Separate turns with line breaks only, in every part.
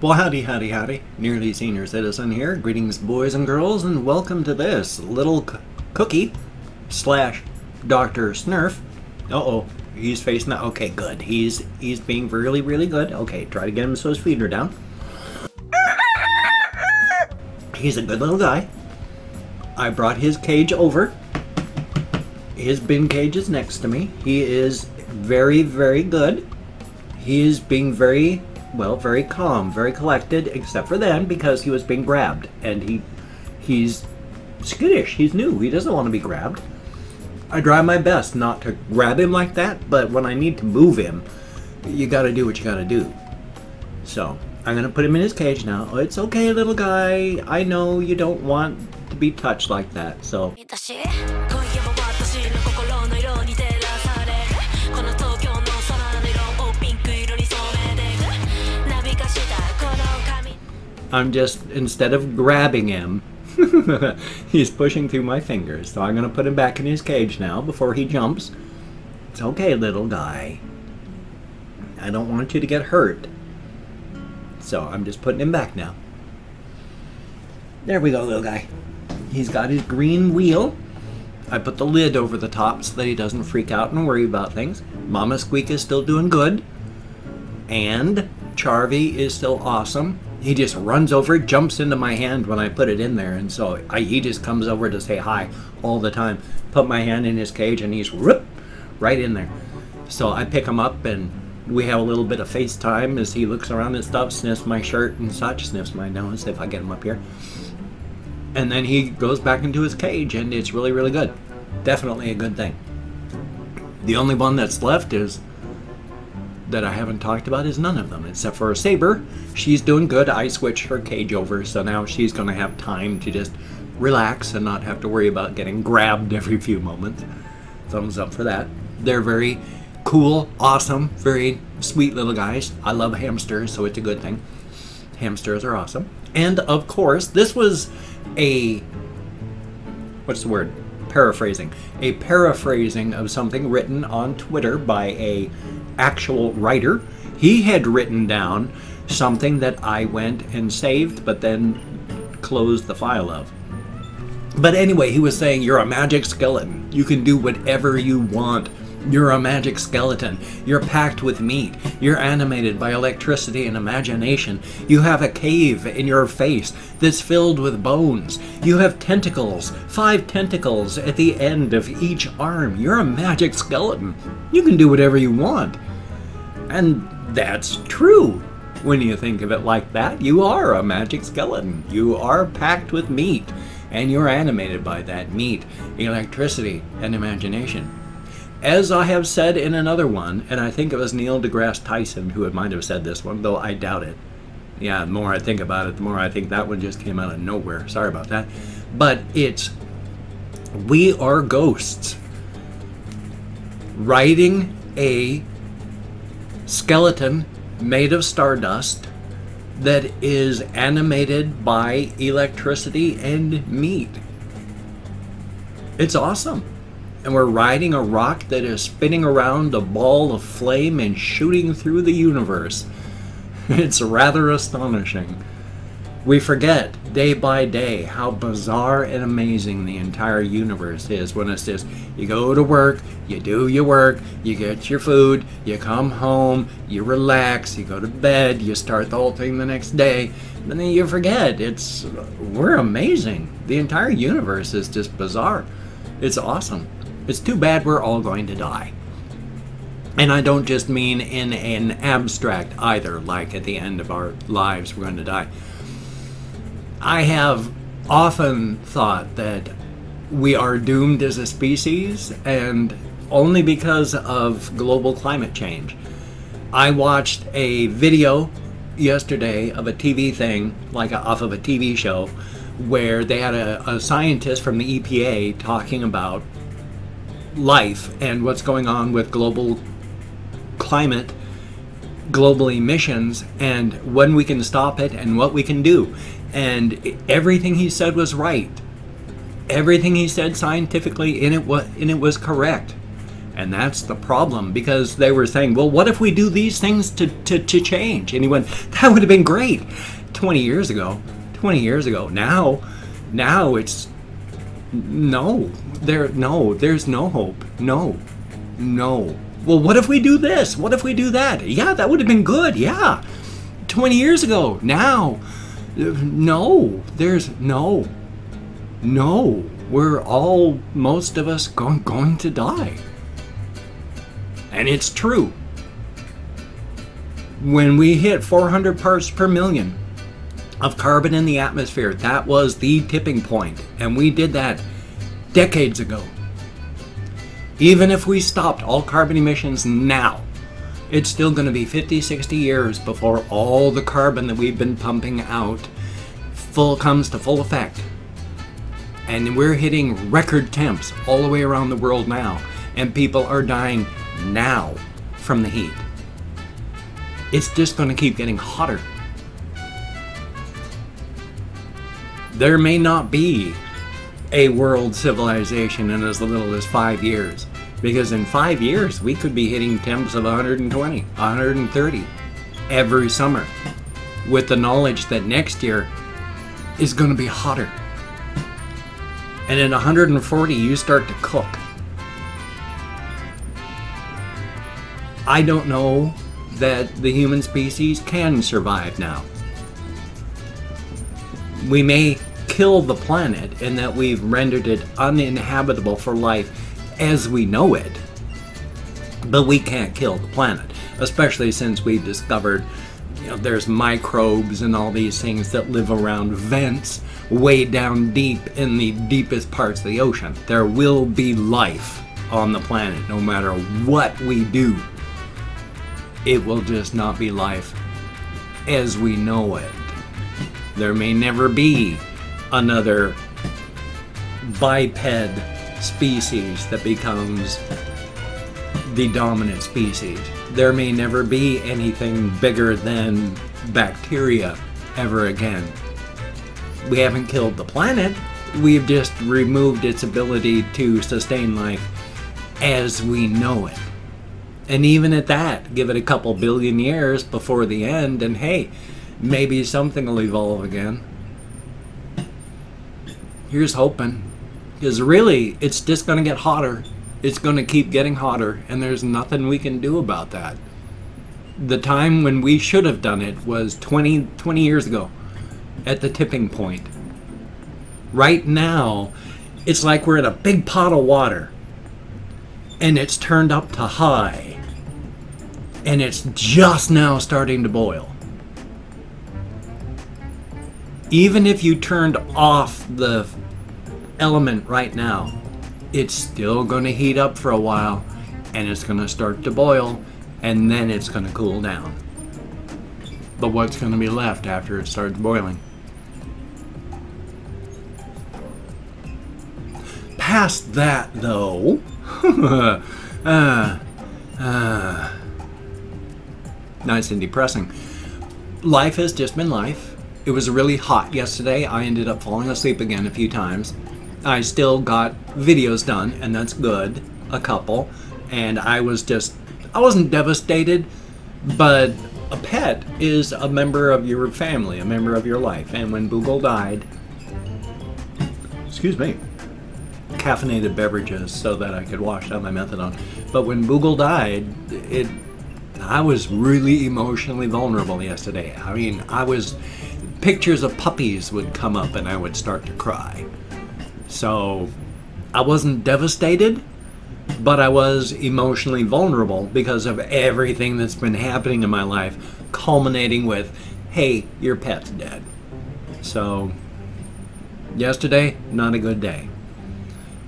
Well, howdy, howdy, howdy. Nearly Senior Citizen here. Greetings, boys and girls, and welcome to this little cookie slash Dr. Snurf. Uh-oh, he's facing that. Okay, good. He's being really, really good. Okay, try to get him so his feet are down. He's a good little guy. I brought his cage over. His bin cage is next to me. He is very, very good. He is being very calm, very collected, except for then because he was being grabbed. And he's skittish. He's new. He doesn't want to be grabbed. I try my best not to grab him like that, but when I need to move him, you gotta do what you gotta do. So, I'm gonna put him in his cage now. Oh, it's okay, little guy. I know you don't want to be touched like that, so... I'm just, instead of grabbing him, he's pushing through my fingers. So I'm going to put him back in his cage now before he jumps. It's okay, little guy. I don't want you to get hurt. So I'm just putting him back now. There we go, little guy. He's got his green wheel. I put the lid over the top so that he doesn't freak out and worry about things. Mama Squeak is still doing good. And Charvy is still awesome. He just runs over, jumps into my hand when I put it in there, and so he just comes over to say hi all the time. Put my hand in his cage and he's right in there. So I pick him up and we have a little bit of FaceTime as he looks around and stuff, sniffs my shirt and such, sniffs my nose if I get him up here. And then he goes back into his cage and it's really, really good. Definitely a good thing. The only one that's left that I haven't talked about is none of them, except for Saber. She's doing good. I switched her cage over, so now she's going to have time to just relax and not have to worry about getting grabbed every few moments. Thumbs up for that. They're very cool, awesome, very sweet little guys. I love hamsters, so it's a good thing. Hamsters are awesome. And of course, this was a... what's the word? Paraphrasing. A paraphrasing of something written on Twitter by a actual writer. He had written down something that I went and saved but then closed the file of. But anyway, he was saying, you're a magic skeleton. You can do whatever you want. You're a magic skeleton. You're packed with meat. You're animated by electricity and imagination. You have a cave in your face that's filled with bones. You have tentacles, 5 tentacles at the end of each arm. You're a magic skeleton. You can do whatever you want. And that's true. When you think of it like that, you are a magic skeleton. You are packed with meat, and you're animated by that meat, electricity, and imagination. As I have said in another one, and I think it was Neil deGrasse Tyson who might have said this one, though I doubt it. Yeah, the more I think about it, the more I think that one just came out of nowhere. Sorry about that. But it's, we are ghosts riding a skeleton made of stardust that is animated by electricity and meat. It's awesome. And we're riding a rock that is spinning around a ball of flame and shooting through the universe. It's rather astonishing. We forget day by day how bizarre and amazing the entire universe is when it's just, you go to work, you do your work, you get your food, you come home, you relax, you go to bed, you start the whole thing the next day, and then you forget. We're amazing. The entire universe is just bizarre. It's awesome. It's too bad we're all going to die. And I don't just mean in an abstract either, like at the end of our lives we're going to die. I have often thought that we are doomed as a species, and only because of global climate change. I watched a video yesterday of a TV thing, like off of a TV show, where they had a scientist from the EPA talking about life and what's going on with global climate, global emissions, and when we can stop it and what we can do. And everything he said was right. Everything he said scientifically, and it was correct. And that's the problem, because they were saying, well, what if we do these things to change? And he went, that would have been great 20 years ago. 20 years ago. Now it's no. There's no hope. No. Well, what if we do this? What if we do that? Yeah, that would have been good. Yeah. 20 years ago. Now. No. There's no. We're all, most of us, going to die. And it's true. When we hit 400 parts per million of carbon in the atmosphere, that was the tipping point. And we did that decades ago. Even if we stopped all carbon emissions now, it's still going to be 50, 60 years before all the carbon that we've been pumping out comes to full effect. And we're hitting record temps all the way around the world now. And people are dying now from the heat. It's just going to keep getting hotter. There may not be a world civilization in as little as 5 years. Because in 5 years, we could be hitting temps of 120, 130 every summer. With the knowledge that next year is going to be hotter. And at 140, you start to cook. I don't know that the human species can survive now. We may kill the planet in that we've rendered it uninhabitable for life as we know it, but we can't kill the planet, especially since we discovered, there's microbes and all these things that live around vents way down deep in the deepest parts of the ocean. There will be life on the planet no matter what we do. It will just not be life as we know it. There may never be another biped species that becomes the dominant species. There may never be anything bigger than bacteria ever again. We haven't killed the planet. We've just removed its ability to sustain life as we know it. And even at that, give it a couple billion years before the end, and hey, maybe something will evolve again. Here's hoping. Because really, it's just going to get hotter. It's going to keep getting hotter, and there's nothing we can do about that. The time when we should have done it was 20 years ago, at the tipping point. Right now, it's like we're in a big pot of water, and it's turned up to high. And it's just now starting to boil. Even if you turned off the element right now, it's still going to heat up for a while, and it's going to start to boil, and then it's going to cool down. But what's going to be left after it starts boiling? Past that, though, nice and depressing. Life has just been life. It was really hot yesterday. I ended up falling asleep again a few times. I still got videos done, and that's good, a couple. And I wasn't devastated, but a pet is a member of your family, a member of your life. And when Boogle died, excuse me, caffeinated beverages so that I could wash down my methadone. But when Boogle died, I was really emotionally vulnerable yesterday. I mean, pictures of puppies would come up and I would start to cry. So I wasn't devastated, but I was emotionally vulnerable because of everything that's been happening in my life, culminating with, hey, your pet's dead. So yesterday, not a good day.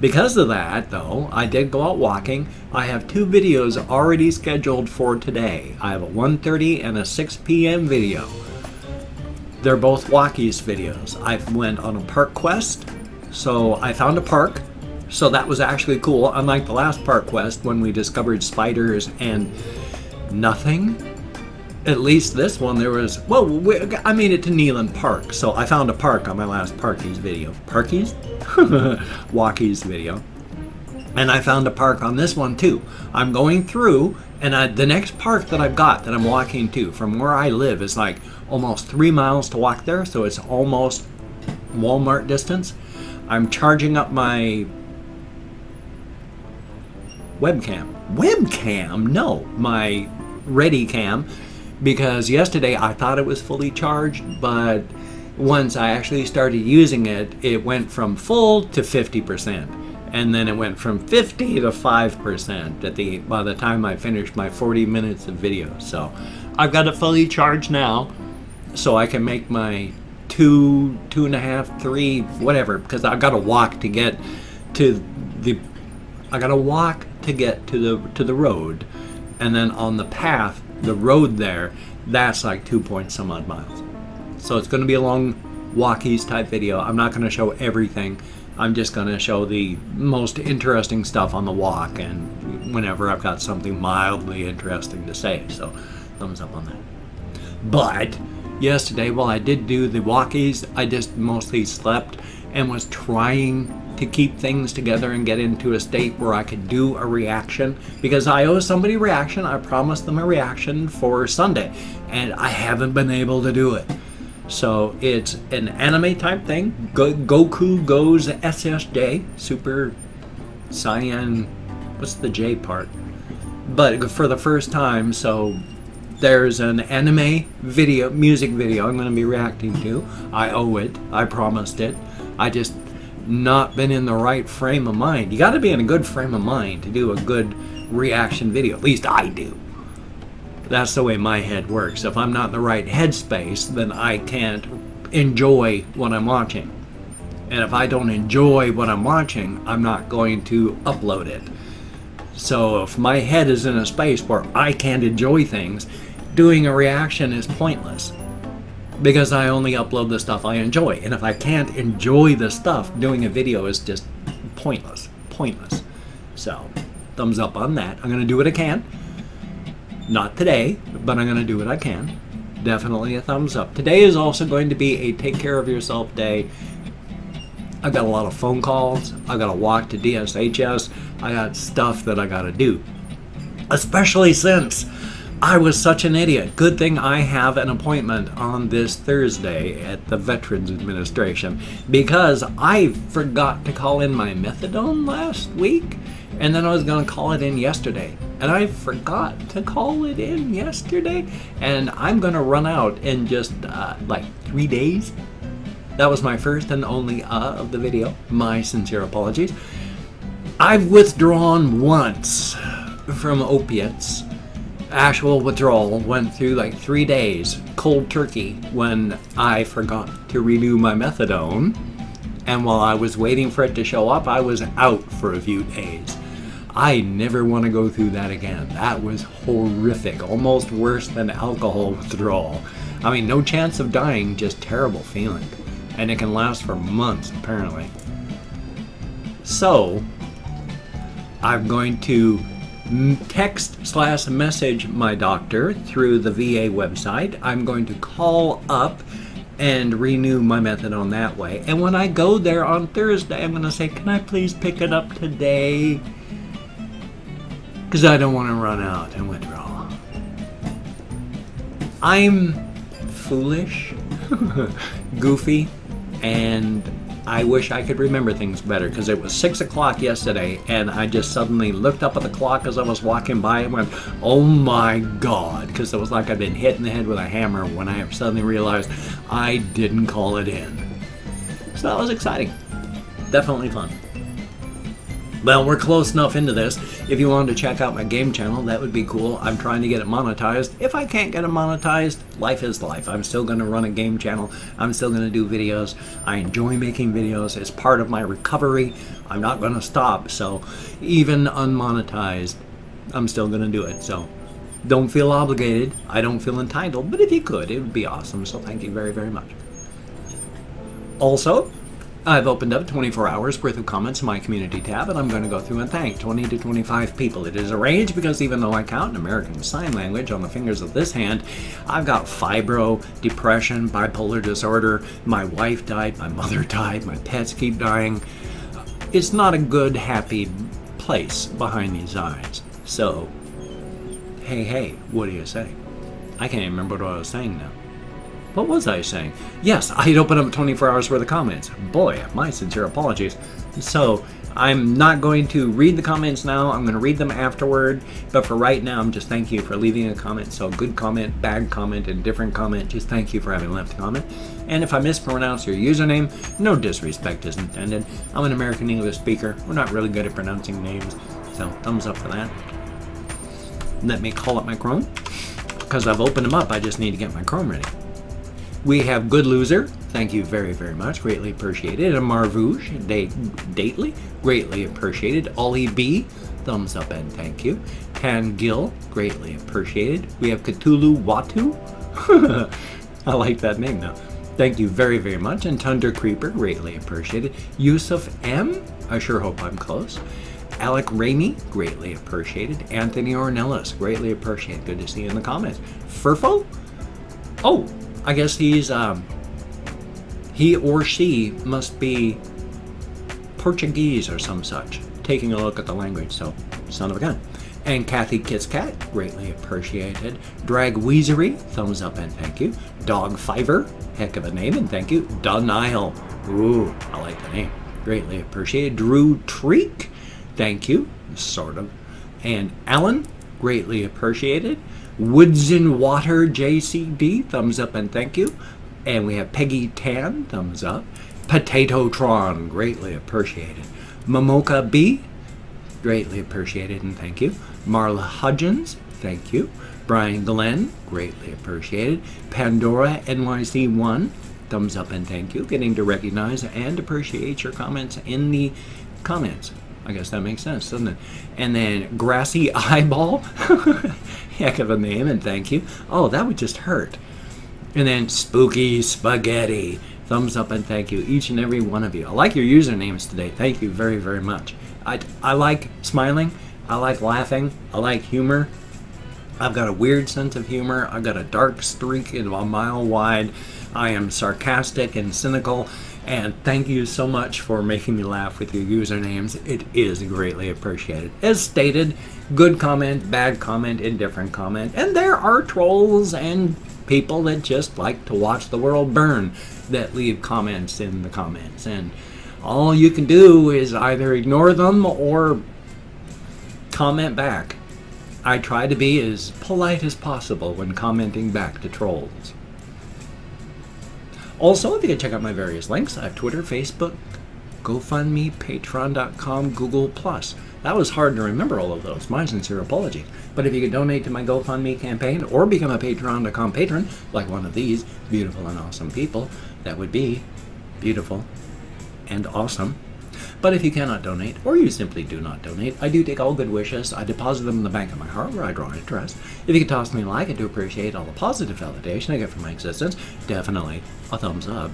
Because of that, though, I did go out walking. I have 2 videos already scheduled for today. I have a 1:30 and a 6 p.m. video. They're both walkies videos. I went on a park quest, so I found a park. So that was actually cool, unlike the last park quest when we discovered spiders and nothing. At least this one there was, well, I made it to Neelan Park, so I found a park on my last Parkies video. Parkies? Walkies video. And I found a park on this one too. I'm going through, and the next park that I've got that I'm walking to from where I live is like almost 3 miles to walk there, so it's almost Walmart distance. I'm charging up my webcam, no, my Ready Cam, because yesterday I thought it was fully charged, but once I actually started using it, it went from full to 50%, and then it went from 50 to 5% by the time I finished my 40 minutes of video. So I've got it fully charged now, so I can make my 2.5, 3, whatever, because I've got to walk to get to the the road, and then on the path, the road there, that's like 2 point some odd miles. So it's going to be a long walkies type video. I'm not going to show everything. I'm just going to show the most interesting stuff on the walk, and whenever I've got something mildly interesting to say. So thumbs up on that. But yesterday, while I did do the walkies, I just mostly slept and was trying to keep things together and get into a state where I could do a reaction, because I owe somebody a reaction. I promised them a reaction for Sunday, and I haven't been able to do it. So it's an anime type thing. Goku goes SSJ, Super Saiyan, what's the J part? But for the first time, so there's an anime video, music video I'm going to be reacting to. I owe it. I promised it. I just not been in the right frame of mind. You got to be in a good frame of mind to do a good reaction video. At least I do. That's the way my head works. If I'm not in the right headspace, then I can't enjoy what I'm watching. And if I don't enjoy what I'm watching, I'm not going to upload it. So if my head is in a space where I can't enjoy things, doing a reaction is pointless, because I only upload the stuff I enjoy. And if I can't enjoy the stuff, doing a video is just pointless. So thumbs up on that. I'm going to do what I can. Not today, but I'm going to do what I can. Definitely a thumbs up. Today is also going to be a take care of yourself day. I've got a lot of phone calls. I've got to walk to DSHS. I got stuff that I got to do. Especially since I was such an idiot. Good thing I have an appointment on this Thursday at the Veterans Administration, because I forgot to call in my methadone last week, and then I was going to call it in yesterday. And I forgot to call it in yesterday, and I'm going to run out in just like 3 days. That was my first and only of the video. My sincere apologies. I've withdrawn once from opiates. Actual withdrawal went through like 3 days, cold turkey, when I forgot to renew my methadone. And while I was waiting for it to show up, I was out for a few days. I never want to go through that again. That was horrific, almost worse than alcohol withdrawal. I mean, no chance of dying, just terrible feeling. And it can last for months, apparently. So, I'm going to text/message my doctor through the VA website. I'm going to call up and renew my methadone that way. And when I go there on Thursday, I'm going to say, can I please pick it up today? Because I don't want to run out and withdraw. I'm foolish, goofy, and I wish I could remember things better, because it was 6 o'clock yesterday, and I just suddenly looked up at the clock as I was walking by and went, oh my God, because it was like I'd been hit in the head with a hammer when I suddenly realized I didn't call it in. So that was exciting. Definitely fun. Well, we're close enough into this. If you wanted to check out my game channel, that would be cool. I'm trying to get it monetized. If I can't get it monetized, life is life. I'm still going to run a game channel. I'm still going to do videos. I enjoy making videos. It's part of my recovery. I'm not going to stop. So even unmonetized, I'm still going to do it. So don't feel obligated. I don't feel entitled. But if you could, it would be awesome. So thank you very, very much. Also, I've opened up 24 hours worth of comments in my community tab, and I'm going to go through and thank 20 to 25 people. It is a range, because even though I count in American Sign Language on the fingers of this hand, I've got fibro, depression, bipolar disorder, my wife died, my mother died, my pets keep dying. It's not a good, happy place behind these eyes. So, hey, what do you say? I can't even remember what I was saying now. What was I saying? Yes, I'd open up 24 hours worth of comments. Boy, my sincere apologies. So, I'm not going to read the comments now. I'm going to read them afterward. But for right now, I'm just thank you for leaving a comment. So, good comment, bad comment, and different comment. Just thank you for having left a comment. And if I mispronounce your username, no disrespect is intended. I'm an American English speaker. We're not really good at pronouncing names. So, thumbs up for that. Let me call up my Chrome. Because I've opened them up, I just need to get my Chrome ready. We have Good Loser, thank you very, very much, greatly appreciated. And Marvouche, Dately, greatly appreciated. Ollie B, thumbs up and thank you. Tan Gill, greatly appreciated. We have Cthulhu Watu, I like that name now. Thank you very, very much. And Thunder Creeper, greatly appreciated. Yusuf M, I sure hope I'm close. Alec Ramey, greatly appreciated. Anthony Ornelas, greatly appreciated. Good to see you in the comments. Furfo? Oh, I guess he's, he or she must be Portuguese or some such. Taking a look at the language, so son of a gun. And Kathy Kit's Cat, greatly appreciated. Drag Weezery, thumbs up and thank you. Dog Fiver, heck of a name and thank you. Dunile, ooh, I like the name. Greatly appreciated. Drew Treek, thank you, sort of. And Alan, greatly appreciated. Woods and Water JCD, thumbs up and thank you. And we have Peggy Tan, thumbs up. Potato Tron, greatly appreciated. Momoka B, greatly appreciated and thank you. Marla Hudgens, thank you. Brian Glenn, greatly appreciated. Pandora NYC1, thumbs up and thank you. Getting to recognize and appreciate your comments in the comments. I guess that makes sense, doesn't it? And then Grassy Eyeball, heck of a name, and thank you. Oh, that would just hurt. And then Spooky Spaghetti, thumbs up and thank you, each and every one of you. I like your usernames today. Thank you very, very much. I like smiling. I like laughing. I like humor. I've got a weird sense of humor. I've got a dark streak a mile wide. I am sarcastic and cynical. And thank you so much for making me laugh with your usernames. It is greatly appreciated. As stated, good comment, bad comment, indifferent comment. And there are trolls and people that just like to watch the world burn that leave comments in the comments. And all you can do is either ignore them or comment back. I try to be as polite as possible when commenting back to trolls. Also, if you can check out my various links, I have Twitter, Facebook, GoFundMe, Patreon.com, Google+. That was hard to remember all of those. My sincere apologies. But if you could donate to my GoFundMe campaign or become a Patreon.com patron, like one of these beautiful and awesome people, that would be beautiful and awesome. But if you cannot donate, or you simply do not donate, I do take all good wishes. I deposit them in the bank of my heart where I draw interest. If you could toss me a like, I do appreciate all the positive validation I get from my existence. Definitely a thumbs up.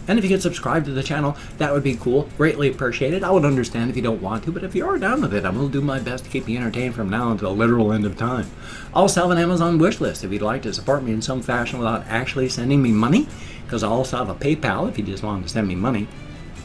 And if you could subscribe to the channel, that would be cool. Greatly appreciated. I would understand if you don't want to, but if you are down with it, I will do my best to keep you entertained from now until the literal end of time. I also have an Amazon wish list if you'd like to support me in some fashion without actually sending me money, because I also have a PayPal if you just want to send me money.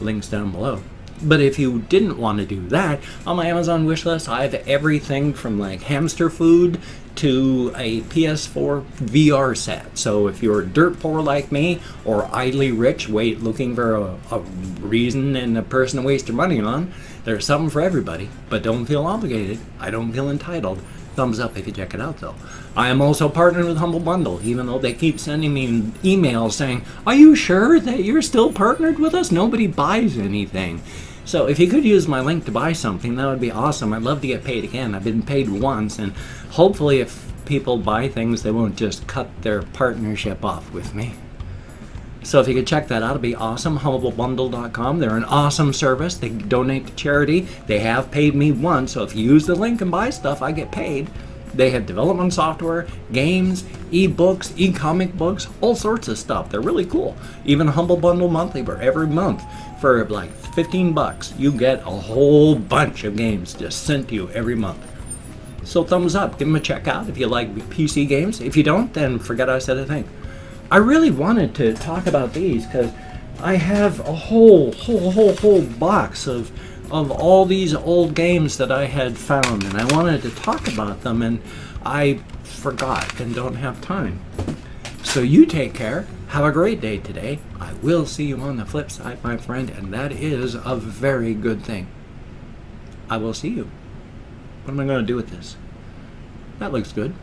Links down below. But if you didn't want to do that, on my Amazon wish list, I have everything from like hamster food to a PS4 VR set. So if you're dirt poor like me, or idly rich, looking for a reason and a person to waste your money on, there's something for everybody. But don't feel obligated. I don't feel entitled. Thumbs up if you check it out, though. I am also partnered with Humble Bundle, even though they keep sending me emails saying, "Are you sure that you're still partnered with us? Nobody buys anything." So if you could use my link to buy something, that would be awesome. I'd love to get paid again. I've been paid once, and hopefully if people buy things, they won't just cut their partnership off with me. So if you could check that out, it'd be awesome. HumbleBundle.com. They're an awesome service. They donate to charity. They have paid me once, so if you use the link and buy stuff, I get paid. They have development software, games, e-books, e-comic books, all sorts of stuff. They're really cool. Even Humble Bundle Monthly, where every month for like 15 bucks, you get a whole bunch of games just sent to you every month. So thumbs up. Give them a check out if you like PC games. If you don't, then forget I said a thing. I really wanted to talk about these because I have a whole box of of all these old games that I had found, and I wanted to talk about them, and I forgot and don't have time. So you take care. Have a great day today. I will see you on the flip side, my friend, and that is a very good thing. I will see you. What am I going to do with this? That looks good.